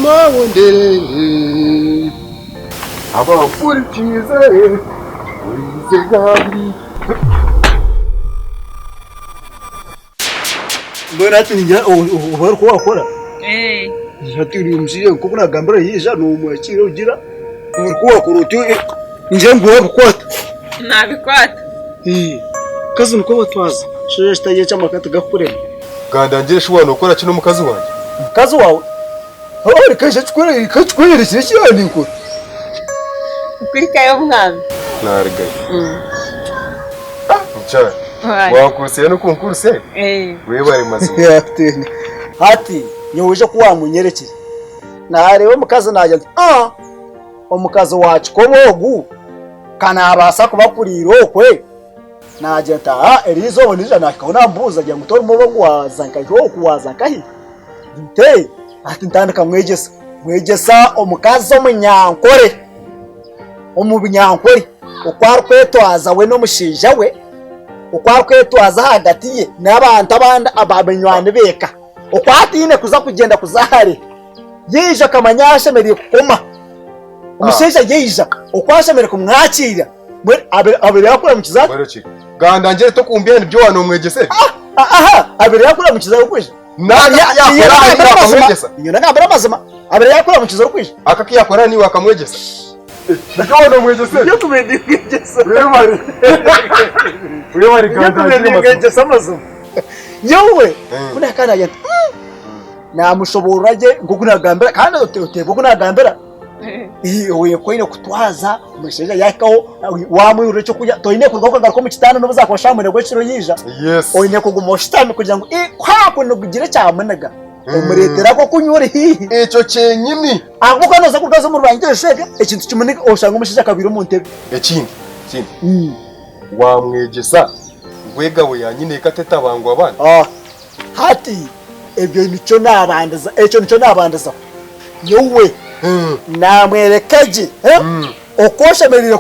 amawondere abakurikize urize gabri mbona ati njya ubara ko wakora yatiri umziye kuko nagambara yija no mwakiro ugira ubara ko wakora uti nje ngo kwata nabikwata kazi nuko batwaza sheje staye cy'amakata gakurema gandangire shobora ukora kino mukazi wanjye mukazi wawe aho kaje twere kachwere cyane ko ukwirikayo mwana nargaye mcha wakurse no konkurse we bari mazu hati nyoje kuwa munyerekere narewe mukazi najya omukazi wacu ko bogu kana abasa kubakuriro kwe najya ta erizo bonija nakabona mbuza jya mutora mubo gwaza nkaho kuwaza kahi dite ati ntandika mwegesa omukazi omunyankore omubinyankore ukwar kwetwaza we no mushinja we ukwar kwetwaza hagati ye n'abantu abandi ababenywani beka ukwatine kuza kugenda kuzahare yija kamanyashe meri kukoma umushinja yija ukwashemere kumwakira abere yakura mu kizaza gandangire to kumbye nibyo wano mwegese abere yakura mu kizaza kwije iyo nagambara mazima abere yakura mu kizaza kwije akakiyakora ni wakamwegesa Nikaona mwegese yo kumwegesa wewe gandangire mazima yewe kuna kana yata namushobora je ngukunagambira kandi utebo kunagambira oye koine kutwaza umusheja yakaho wamuyure cyo kujya toine kurwa ko mu kitano no buzakwashamure gweciro yija oine kuguma shitami kugira ngo kwa no gugire cyamenaga umuretera ko kunyure hihi eco cenyini akuko noza kugaza mu rwanje sheke ikintu kimunike oshanga umusheja kabiri mu ntebe ikindi wamwegesa gwega we yanyine kateta bangwa abana hati ebyo nico nabandaza nico nabandaza yowe namwerekeje okoshemerire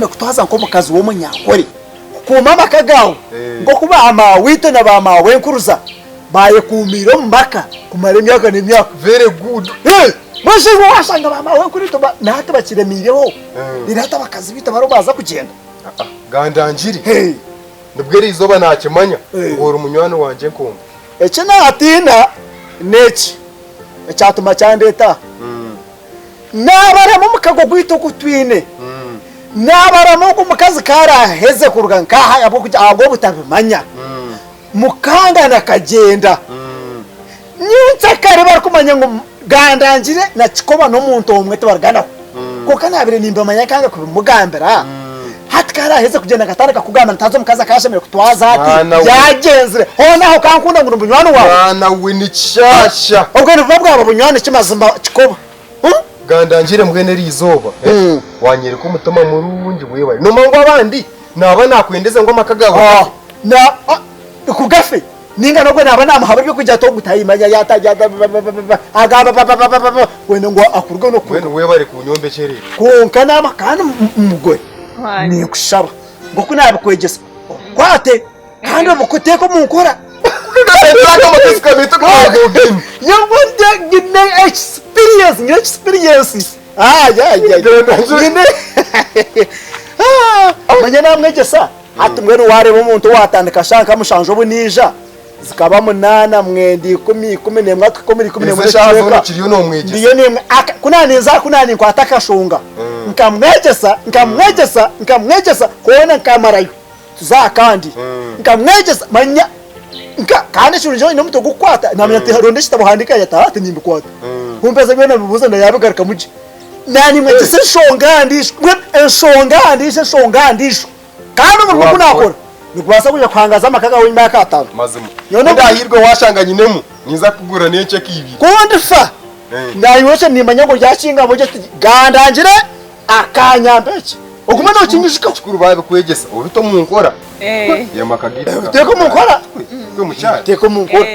kutwaza nko mukazi wo munyakore kumama kagaho ngo kuba amawite na bamawe nkuruza baye kumiro mbaka kumara imyaka n'imyaka very good bose washanga bamawe kuri to nahata bakiremireho irata bakazi bita baro baza kugenda gandangire nubwere izoba nakimanya ngora umunywano wanje nkumva ece natina neki ecyatuma cyandeta nabaramo mukago gwito kutwine nabaramo ko mukazi karaheze kuruga nkaha yabo kujya ago butabimanya mukanga nakagenda nyunza kare bari kumanya ngo gandangire na kikoba no muntu omwe tabargana ko kanabire nimba manya kanga kubimugambira hati karaheze kugenda gatandika kugamba ntazo mukazi akashemere kutwaza hati yagenzire honaho kankunda ngo ubunywano wawe bana we ni cyashya ubwo ni bwo bwabo bunywano kimazimba kikoba gandangire mwene rizoba wanyereka umutoma murungi wewe no mango abandi naba nakwendeza ngo makagabo na kugafe ninga nogwe naba namuhaba byo kujya to gutayimanya yatajya agaba wene ngo akurwe no wene wewe bari kunyombe cerere konka nama kandi umugore ni kushaba ngo kunaba kwegesa kwate kandi mukuteko munkora experience manya namwegesa ati mwene wareba umuntu watandika shanka mushanje bunija zikaba munana mwendi 10 mwaka 10 ndiyo nemwe kunani kwataka shunga nkamwegesa kuona nkamarayo tuza kandi nkamwegesa manya kandi shunjo ino muto gukwata namya ati haronde shitabuhandika yata ati nimbikwata kumpeza byo nabibuza ndayabigaruka muji nani mwegese shongandisho kandi umuntu kunakora nikubasa kuja kwangaza amakaga w'imyaka 5 mazima yone ndahirwe washanganyinemu niza kugura nece kibi kundi fa ndayoshe nimanya ngo ryashinga boje gandangire akanyambeke oguma no kinyishika kikuru babe kwegesa ubito munkora yamakagita teko munkora teko munkora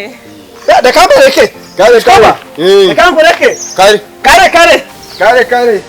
ndakambereke kare ndakambereke kare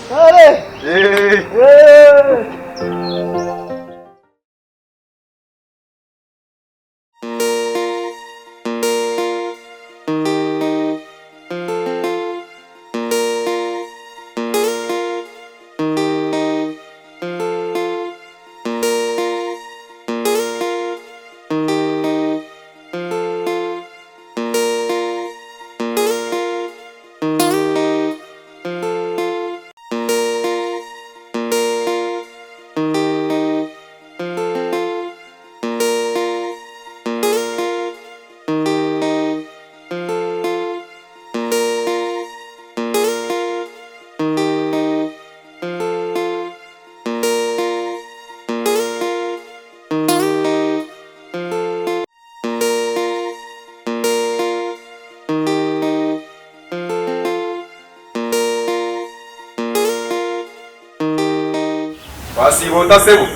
Wasibota sebo.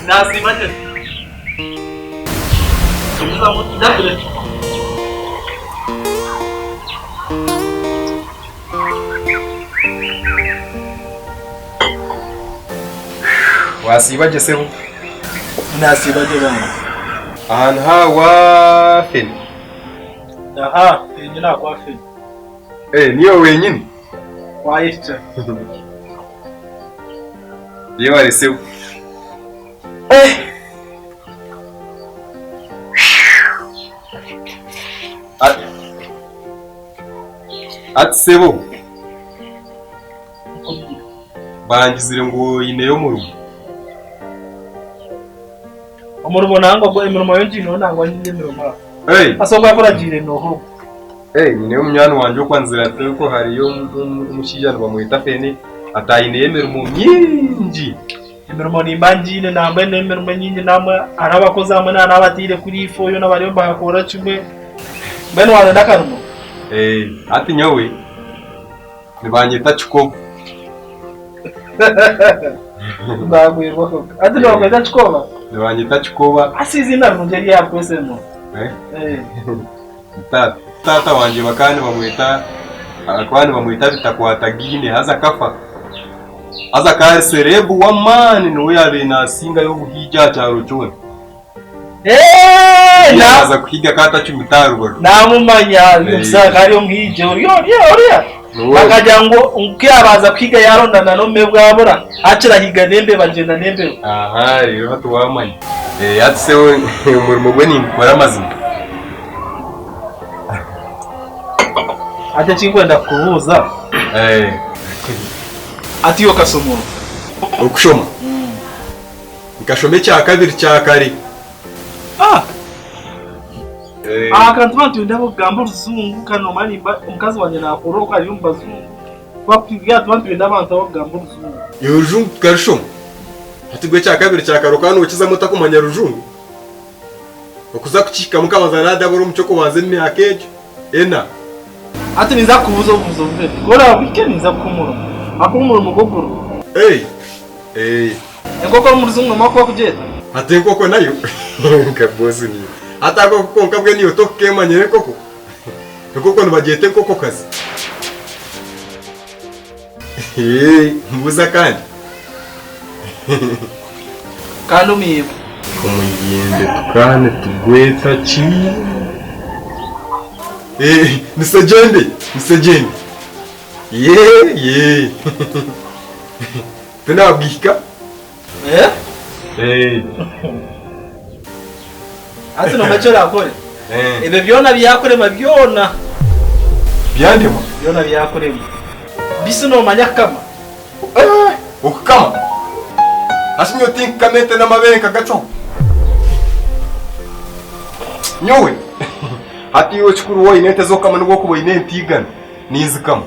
Nasimaje. Tuliza mtu dakile. Wasibaje sebo. Nasibaje bana. Ahantu hawa fen. Aha, nyina kwa fen. Niyo wenyine. Waiste. Ndiyo aliseu. Ati sebo. Bangizire ngo ineyo mu rugo. Umurimo nango ngo imirimo yo njino nango nyine mirimo. Asonga yakoragire noho. Nyine umnyana wanje uko nzira ko hariyo umushijana bamwita fene atayineye imirimo myinji. Imirimo nimbangine namwe nemirimo nyinyi namwe arabakoza amwe n'abatire kuri ifo yo n'abari bakora kimwe. Bene wana ndakarimo. Ati nyawe nibanyita chikoba. Ndagwirwa ko. Ati nibanyita chikoba. Nibanyita chikoba. Asizi ndarimo ngeri yakwese mo. Tata wanje bakani bamwita akwani bamwita bitakwatagine haza kafa. Haza kare serebu wa mani no yabe nasinga yo buhija cyaro cyone. Naza kuhiga kata cyumitarugo. Namumanya yusaka ari umhije uriya. Bakagira ngo ukiyabaza kwiga yarondana no mebwabura acira higa nembe bagenda nembe. Aha rero hatu wamanya. Yatse umurimo gwe ni nkora mazina. Ate chinkwenda kubuza. Ati yo kasomo. Okushoma. Nkashome cya kabiri cya kare. Kantu ndabo gamba ruzungu kano mani umukazi wanje nakoroka yumba zungu. Bakwiga abantu ndabantu gamba ruzungu. Yo ruzungu karshoma. Ati gwe cya kabiri cya karo kano ukiza mutakumanya ruzungu. Okuza kuchika mukabaza nadabura umucoko bazeme akeje. Ati niza kubuza mve. Gora weekend niza kumuro. Akumuro mugogoro. Ngoko muruzungu mako kujeta. Ati ngoko nayo. Kabozi ni. Ata koko nkabwe niyo toke manyere koko. Ngoko nibagete koko kazi. Mbuza kandi. Kandi umiye. Kumugende tukane tugweta chi. Nisajende. Tena bwika? Ati no machora akore. Ebe byona byakorema byona. Byandemo? Byona byakorema. Bisu no manyakama. Ukama. Asinyo think kamete na mabenka gacho. Nyowe. Hati yo chukuru wo inete zo kama nugo kubo inente igana. Nizikama.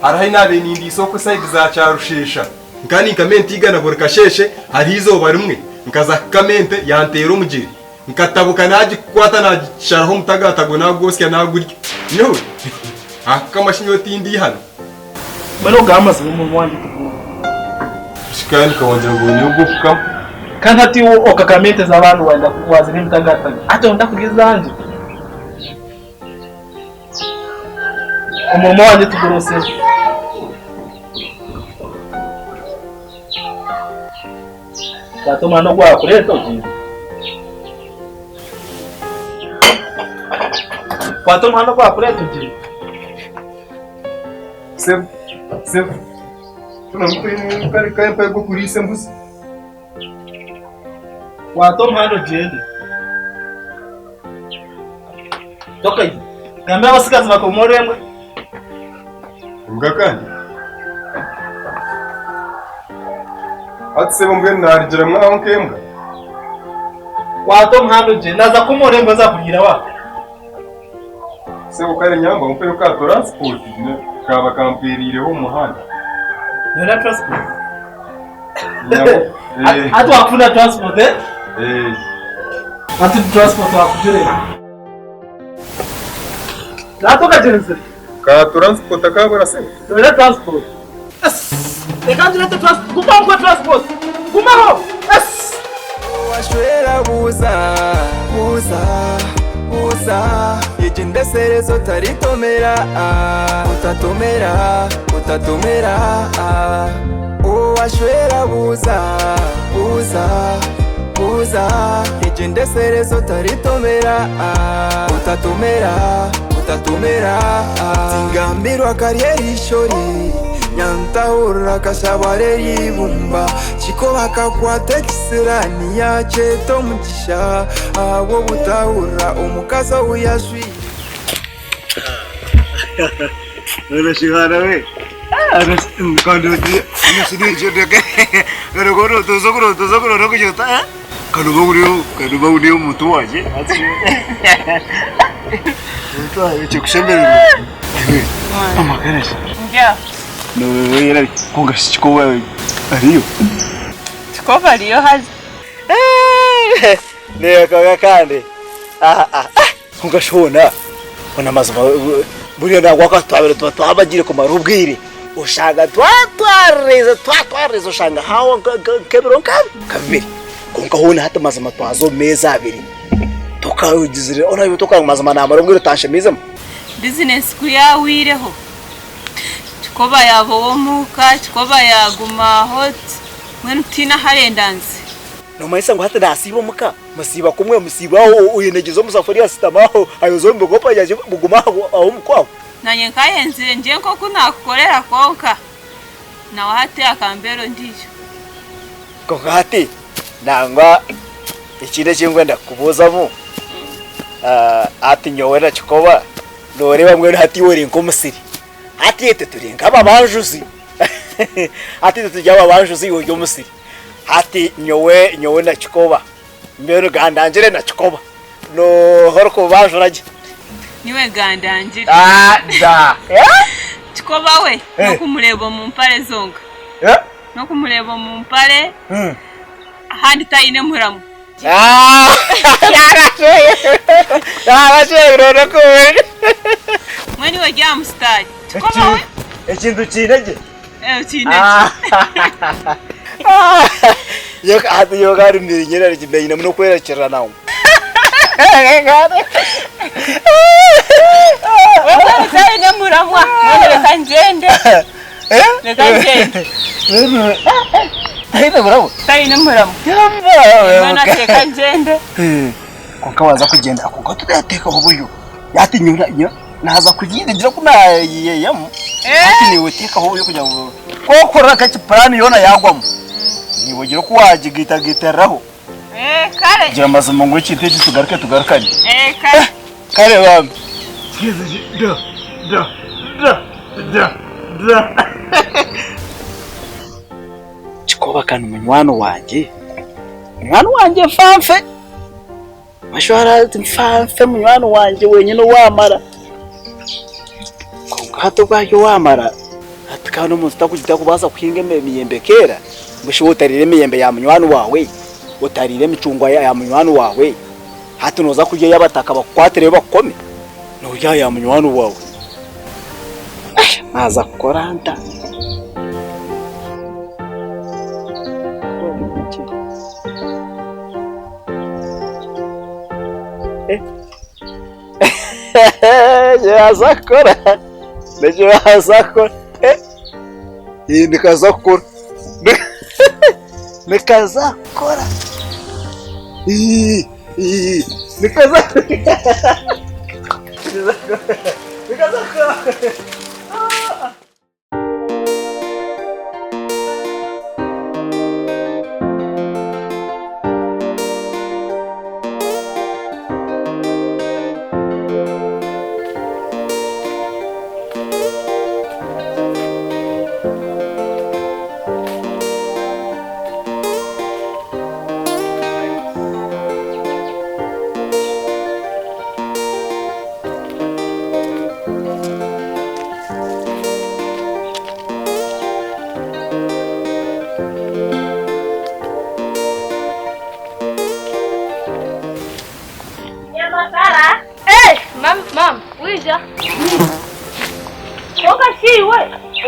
Arahi nabe nindi isoko side za charushesha. Nkani kamente igana borka sheshe hari izo barimwe. Nkaza kamente yantero mujiri. Nkatabuka naji kwata naji sharaho mutagatago nagosya nagurya. Nyowe. Akama shinyo tindi hano. Bano gamaze mu wandi tuko. Shikani kawanja ngo nyugo kukama. Kandi ati wo okakamente z'abantu wanda kuwaza n'imutagatago. Ati ndakugeza anje. Umurimo wanjye tugorose. Katoma no gwa kureto jinzi. Katoma no gwa kureto jinzi. Seb. Tuna mkwini kare pa go kuri sembuzi. Katoma no jende. Tokai. Gambe abasikazi bakomoremwe. Ngakandi. Ati sebo mbwe narigera mwaho nkembwa. Wato mhando je naza kumoremwe za kugira wa. Sebo kare nyamba umpe ka transport ne kaba kampirireho umuhanda. Nera transport. Nyabo. Atu akuna transport Atu transport wakujere. Natoka jense. Ka transport akabura se. Nera transport. reka ndirete gumaho kwa transport gumaho yes washwera buza igendeserezo taritomera utatomera washwera buza igendeserezo taritomera utatomera tingamirwa kariyeri ishori nyantahura kashabare yibumba chiko bakakwata kisirani ya cheto mugisha abo butahura umukaza uyashwi Wala shigana we aras kandoji amusidi jodeke garogoro tozogoro rokujota kanubaguriyo mutu waje mutu waje kushembere amakeresha njya no yera konga chikoba ariyo chikoba ariyo hazi ne kaga kande konga shona ona mazuma buriya ntabwo wakatwabere twabagire ku marubwire ushanga twareze ushanga hawa kebero kabiri konka hona hata mazima twazo meza abiri tukawugizire ona yo tukamazima na marubwire tashemizemo business kuyawireho chikoba yavomuka chikoba yaguma hot mwenu tina harendanze no maisa ngo hata nasibo muka musiba kumwe musibaho uyinegezo musafari asitamaho ayozombe gopa yaje bugumaho aho mukwaho nanye nkayenze nje nko kunakukorera konka nawe hate akambero ndiyo konka hate nangwa ikinde cyengwe ndakubuzamo ati nyowera chikoba nore bamwe hati wori nkomusiri hati yete turenga ababanjuzi hati tujya ababanjuzi uyo musiri hati nyowe na chikoba mbere gandangire na chikoba no horko bajuraje niwe gandangire da chikoba we no kumurebo mu mpare zonga no kumurebo mu mpare ahandi tayine muramu yarashe roroko mwene we jya mustari chikoba we ekintu kinege kinege yo gari ni nyera rikibeina muno kwerekera nawo tayine muramwa mwene kanjende kanjende tayine muramu mwana teka njende konka waza kugenda konka tudateka ubuyo yati nyura naza kugira kuna yeyam ati niwe teka ubuyo kujya kokora kachi plan yona yagwamo niwe gira ko wagigitagiteraho kare gira mazuma ngo cyiteje tugarukanye kare bamwe chikoba kana munywano wanje mfamfe mashwara mfamfe munywano wanje wenyine wamara konka hato bwayo wamara atikano musta kujita kubaza kuhinga emiyembe kera mbisho utarire emiyembe ya munywano wawe utarire emicungwa ya munywano wawe hati noza kurya yabataka bakwatire bakome no ya munywano wawe maza koranta ya zakora nikazakora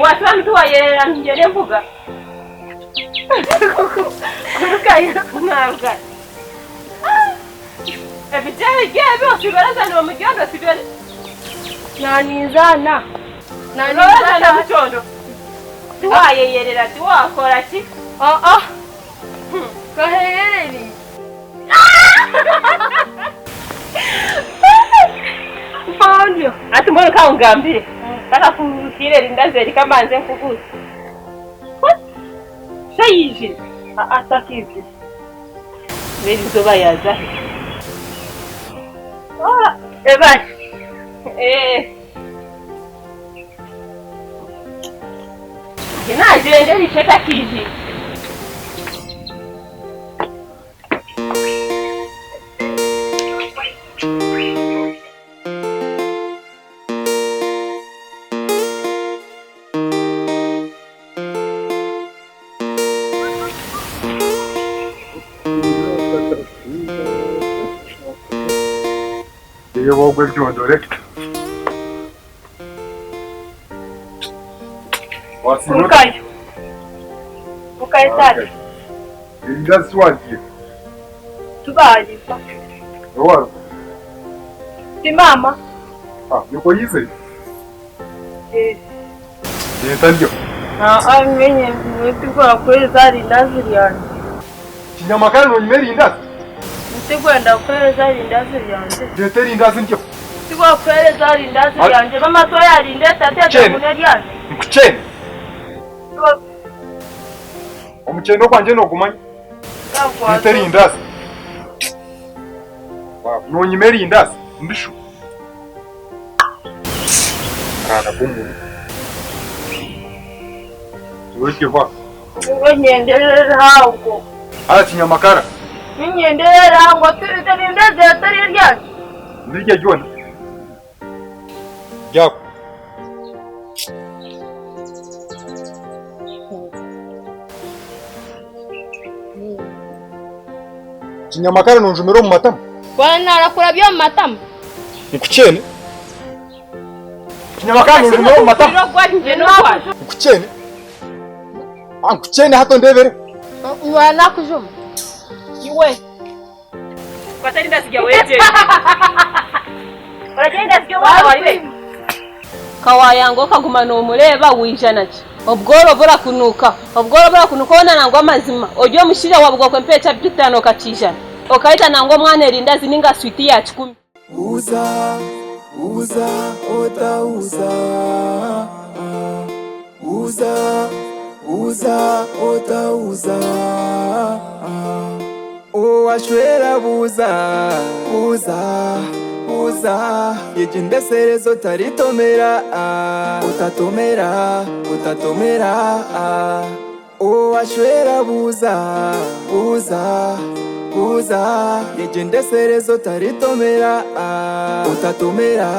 Watu mtu wayerera ngere mvuga. Kurukayo mwaruka. Ebitari gebe osibaraza no mugyondo sibere. Nanizana. Nanizana mutondo. Tuwayerera tuwakora ki? Kaheri. Pondio. Ati mbona kaungambire? Kaka kufire rindaze rikamanze nkuguze. Shayije. Atakizi. Beri zoba yaza. Eba. Kina jende risheta kiji. Iyo bogwe byondore. Kurukayo. Kukaitari. Indazi wagiye. Tubaye. Owaro. Ti mama. Yuko yize. Ndio. Amenye nitugora kweza rindazi yanjye. Kinyamakara no nyimeri indazi. Ntigwenda kweza rindazi yanjye. Jeteri indazi ndio. Tigwa kweza rindazi yanjye. Mama to yarinde tate muneri yanjye. Nkuchene. Omuchendo kwanje no kumanya. Jeteri indazi. No nyimeri indazi ndishu. Kana kumu. Tuweke kwa. Ngenderera hawo. Kinyamakara. Ngenderera ngo turi ndazi atari yanjye. Ndirye jona. Yako. Kinyamakara nunjumiro mu matama. Bwana narakurabyo mu matama. Nkuchene. Kinyamakara nunjumiro mu matama. Nkuchene. Nkuchene hato ndebere. Mwana kujuma. Iwe. Kwatari ndasikia weje. Uragenda sike wariwe. Kawayango kagumana umureba wijana ki. Obworo bora kunuka ona nangwa amazima. Ojo mushira wabwo kwempecha bitano katijana. Okaita nangwa mwana erindazi ninga switi ya 10. Uza otauza. Uza otauza. Owashwera buza yejindeserezo taritomera utatomera owashwera buza yejindeserezo taritomera utatomera